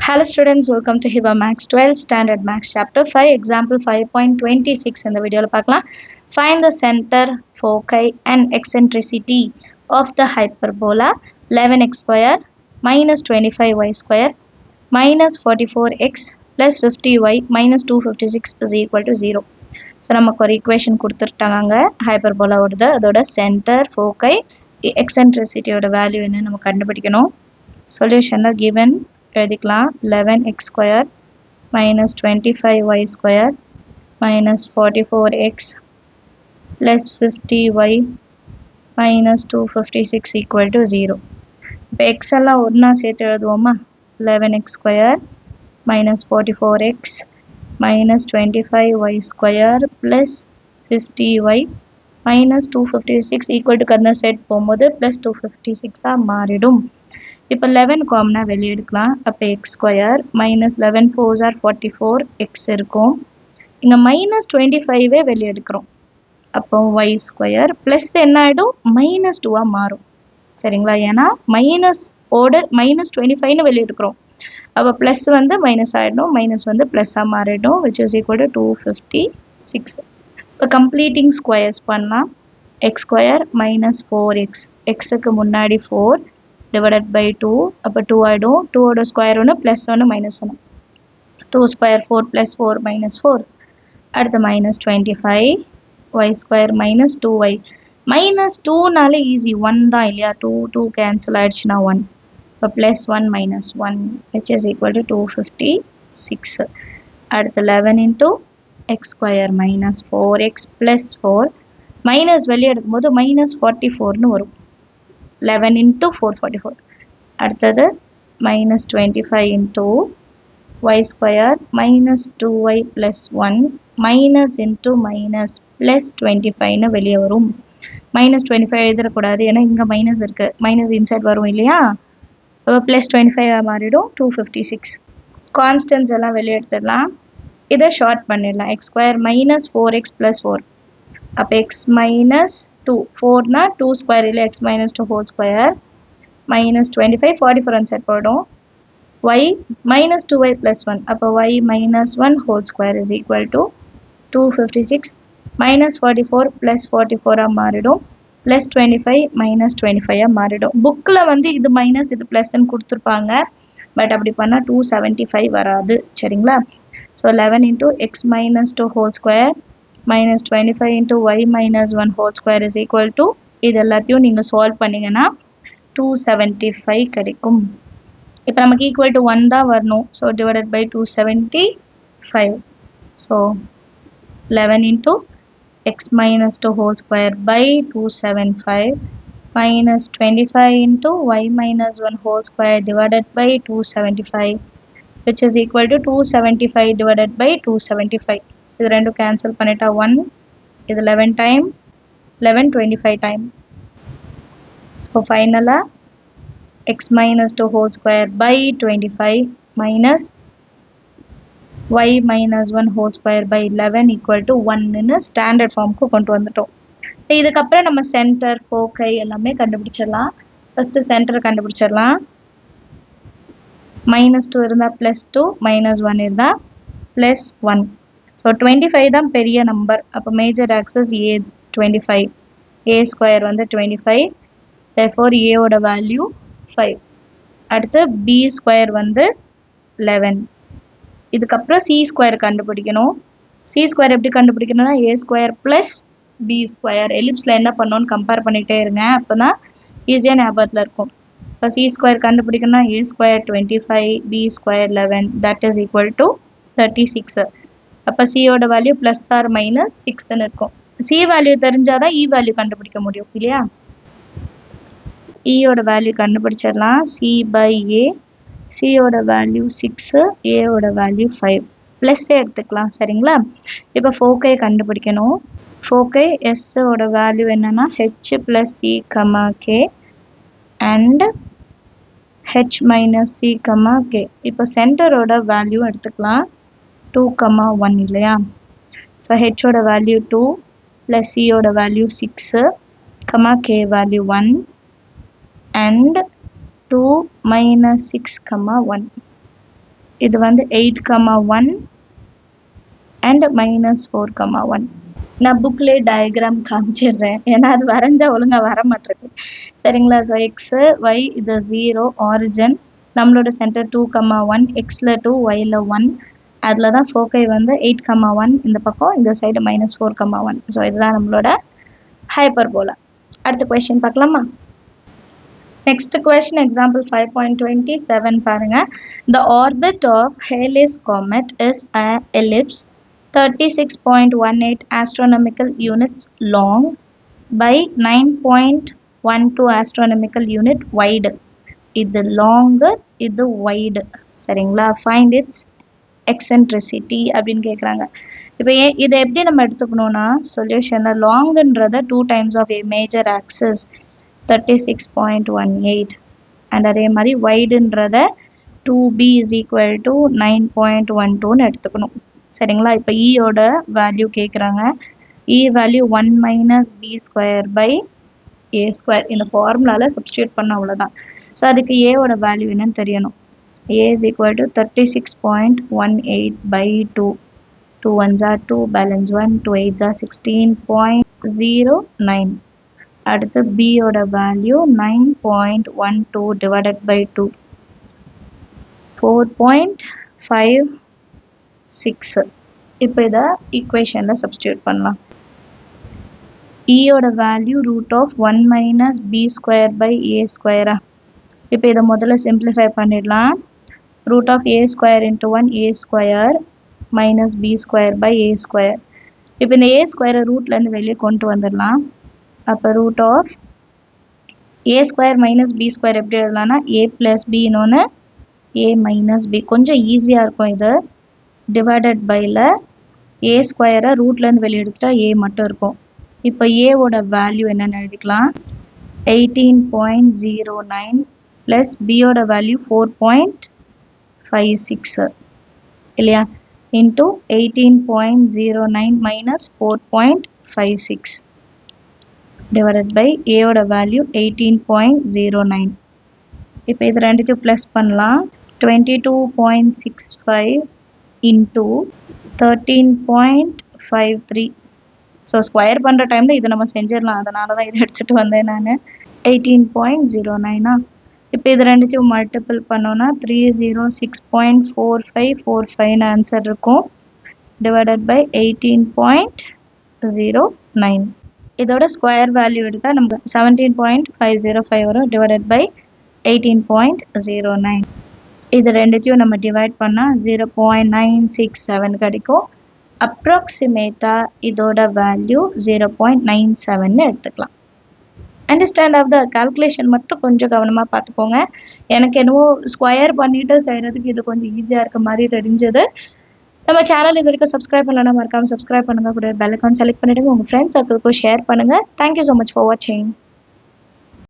Hello students, welcome to Hiba Max 12 Standard Max Chapter 5 Example 5.26 in the video பார்க்கலாம். Find the center, foci and eccentricity of the hyperbola 11x square minus 25y square minus 44x plus 50y minus 256 is equal to 0. So நமக்கு ஒரு equation கொடுத்துட்டாங்க hyperbola ஓடது அதோட center, foci, eccentricity ஓட value என்ன நம்ம கண்டுபிடிக்கணும். Solution given எழுதிக்கலாம் 11x square minus 25y square minus 44x plus 50y minus 256 equal to 0. இப்போ x எல்லாம் ஒண்ணா சேர்த்து எழுதுவோமா 11x square minus 44x minus 25y square plus 50y minus 256 equal to corner set போகும்போது plus 256 மாறிடும். இப்போ 11 காமனா வெளிய எடுக்கலாம். அப்ப x square minus 11 4s are 44 x இருக்கும். இங்க minus 25 வெளிய எடுக்கிறோம். அப்போ y ஸ்கொயர் plus என்ன ஆயிடும் minus 2 மாறும். சரிங்களா? ஏனா minus ஓட minus 25 னு வெளிய எடுக்கிறோம். அப்ப plus வந்து minus ஆயிடும், minus வந்து plus ஆ மாறிடும் which is equal to 256. இப்போ completing squares பண்ணலாம். x square minus 4x x க்கு முன்னாடி 4 divided by 2 அப்ப 2 ஆயிடும் 2 ஓட square 1 plus 1 minus 1 2 square 4 plus 4 minus 4 அடுத்து minus 25 y square minus 2y minus 2 நால easy 1 தான் இல்லையா 2 2 cancel ஆயிடுச்சுனா 1 அப்ப plus 1 minus 1 which is equal to 256 அடுத்து 11 into x square minus 4x plus 4 minus வெளிய எடுக்கும்போது minus 44 னு வரும் 11 into 444 அடுத்தது minus 25 into y square minus 2y plus 1 minus into minus plus 25 னு வெளிய வரும் minus 25 எழுதிர கூடாது ஏனா இங்க minus இருக்கு minus inside வரும் இல்லையா அப்ப plus 25 மாறிடும் 256 கான்ஸ்டன்ட்ஸ் எல்லாம் வெளிய எடுத்துடலாம் இத ஷார்ட் பண்ணிடலாம் x square minus 4x plus 4 அப்ப x minus 2 4 னா 2 square இல்ல x minus 2 whole square minus 25 44 on set போடும் y minus 2y plus 1 அப்ப y minus 1 whole square is equal to 256 minus 44 plus 44 மாறிடும் plus 25 minus 25 மாறிடும் புக்ல வந்து இது minus இது plus ன்னு கொடுத்திருப்பாங்க பட் அப்படி பண்ணா 275 வராது சரிங்களா so 11 into x minus 2 whole square minus 25 into y minus 1 whole square is equal to இது எல்லாத்தையும் நீங்க solve பண்ணீங்கனா 275 கிடைக்கும் இப்போ நமக்கு equal to 1 தான் வரணும் so divided by 275 so 11 into x minus 2 whole square by 275 minus 25 into y minus 1 whole square divided by 275 which is equal to 275 divided by 275 இது ரெண்டும் cancel பண்ணிட்டா 1 இது 11 time 11 25 time so finally x minus 2 whole square by 25 minus y minus 1 whole square by 11 equal to 1 ன்னு standard ஃபார்முக்கு கொண்டு வந்துட்டோம் இதுக்கு அப்புறம் நம்ம சென்டர் ஃபோக்கை எல்லாமே கண்டுபிடிச்சிடலாம் ஃபர்ஸ்ட் சென்டர் கண்டுபிடிச்சிடலாம் -2 இருந்தா +2 -1 இருந்தா +1 so 25 தான் பெரிய நம்பர் அப்ப major axis a 25 a square வந்து 25 therefore a ஓட வேல்யூ 5 அடுத்து b ஸ்கொயர் வந்து 11 இதுக்கு அப்புறம் c ஸ்கொயர் கண்டுபிடிக்கணும் c ஸ்கொயர் எப்படி கண்டுபிடிக்கணும்னா a ஸ்கொயர் b ஸ்கொயர் எலிப்ஸ்ல என்ன பண்ணனும் கம்பேர் பண்ணிட்டே இருங்க அப்பதான் ஈஸியா ஞாபகத்துல இருக்கும் இப்ப c ஸ்கொயர் கண்டுபிடிக்கணும்னா a square 25 b square 11 that is equal to 36 அப்ப c ஓட வேல்யூ பிளஸ் ஆர் மைனஸ் 6 ன்னு இருக்கும் c வேல்யூ தெரிஞ்சாதான் e வேல்யூ கண்டுபிடிக்க முடியும் இல்லையா e ஓட வேல்யூ கண்டுபிடிச்சிடலாம் c by a c ஓட வேல்யூ 6 a ஓட வேல்யூ 5 பிளஸ் எடுத்துக்கலாம் சரிங்களா இப்போ ஃபோக்கை கண்டுபிடிக்கணும் ஃபோக்கை s ஓட வேல்யூ என்னன்னா h plus c, k and h minus c, k இப்போ சென்டரோட வேல்யூ எடுத்துக்கலாம் 2, 1 இல்லையா so h ஓட வேல்யூ 2 plus c ஓட value 6 k value 1 and 2 minus 6, 1 இது வந்து 8,1 and -4,1. நான் புக்லேயே டயக்ராம் காமிச்சிடுறேன், ஏன்னா அது வரைஞ்சா ஒழுங்காக வர மாட்டேருக்கு. சரிங்களா? ஸோ எக்ஸு ஒய் இது 0 ஆரிஜின், நம்மளோட சென்டர் 2,1, எக்ஸில் 2 ஒயில் 1, அதில் தான் ஃபோக்கை வந்து 8,1 இந்த பக்கம், இந்த சைடு -4,1. ஸோ இதுதான் நம்மளோட ஹைப்பர்போலா. அடுத்த கொஸ்டின் பார்க்கலாமா? நெக்ஸ்ட் கொஸ்டின் எக்ஸாம்பிள் 5.27 பாருங்க. The orbit of Halley's comet is an ellipse 36.18 astronomical units long by 9.12 astronomical unit wide. இது longer, இது wide. சரிங்களா? Find its eccentricity அப்படின்னு கேட்குறாங்க. இப்போ இதை எப்படி நம்ம எடுத்துக்கணும்னா, சொல்யூஷனில் லாங்குன்றதை 2 times of a major axis 36.18 and அதே மாதிரி வைடுன்றதை 2b is equal to 9.12ன்னு எடுத்துக்கணும். சரிங்களா? இப்போ ஈயோட வேல்யூ கேட்குறாங்க. இ வேல்யூ 1 - b² by a². இந்த ஃபார்முலாவில் சப்ஸ்டியூட் பண்ண அவ்வளோதான். ஸோ அதுக்கு ஏவோட வேல்யூ என்னன்னு தெரியணும். a is equal to 36.18 by 2. 2 1s are 2, balance 1, 2 8s are 16.09. அடுத்து b ஓட வேல்யூ 9.12 divided by 2, 4.56. இப்போ இதை ஈக்குவேஷனில் சப்ஸ்டியூட் பண்ணலாம். ஈயோட வேல்யூ √1 - b² by a². இப்போ இதை முதல்ல சிம்பிளிஃபை பண்ணிடலாம். √a² into 1 a² minus b² by a². இப்போ இந்த a² ரூட்லேருந்து வெளியே கொண்டு வந்துடலாம். அப்போ √a² minus b² எப்படி எழுதலாம்னா a plus b இன்னொன்று a minus b. கொஞ்சம் ஈஸியாக இருக்கும் இது. டிவைடட் பையில் a² ரூட்லேருந்து வெளியே எடுத்துட்டா a மட்டும் இருக்கும். இப்போ ஏவோட வேல்யூ என்னென்னு எழுதிக்கலாம். 18.09 ப்ளஸ் பியோட வேல்யூ 4.56 இல்லையா, இன்ட்டு 18.09 minus 4.56 divided by ஏவோட வேல்யூ 18.09. இப்போ இது ரெண்டுத்தையும் ப்ளஸ் பண்ணலாம். 22.65 into 13.53. ஸோ ஸ்கொயர் பண்ணுற டைமில் இதை நம்ம செஞ்சிடலாம், அதனால தான் இதை எடுத்துகிட்டு வந்தேன் நான். 18.09. இப்போ இது ரெண்டுத்தையும் மல்டிபிள் பண்ணோன்னா 306.4545 ஆன்சர் இருக்கும். Divided by 18.09. இதோட ஸ்கொயர் வேல்யூ எடுத்தால் நமக்கு 17.505 வரும். Divided by 18.09. இது ரெண்டுத்தையும் நம்ம டிவைட் பண்ணால் 0.967 கிடைக்கும். அப்ராக்சிமேட்டாக இதோட வேல்யூ 0.97 எடுத்துக்கலாம். அண்டர்ஸ்டாண்ட் ஆஃப் த கால்குலேஷன் மட்டும் கொஞ்சம் கவனமாக பார்த்துக்கோங்க. எனக்கு என்னவோ ஸ்கொயர் பண்ணிவிட்டு செய்கிறதுக்கு இது கொஞ்சம் ஈஸியாக இருக்க மாதிரி தெரிஞ்சது. நம்ம சேனல் இது வரைக்கும் சப்ஸ்கிரைப் பண்ணலன்னா மறக்காமல் சப்ஸ்கிரைப் பண்ணுங்கள். கூட பெல் ஐகான் செலக்ட் பண்ணிவிடுங்க. உங்கள் ஃப்ரெண்ட்ஸ் சர்க்கிளுக்கும் ஷேர் பண்ணுங்கள். தேங்க்யூ ஸோ மச் ஃபார் வாட்சிங்.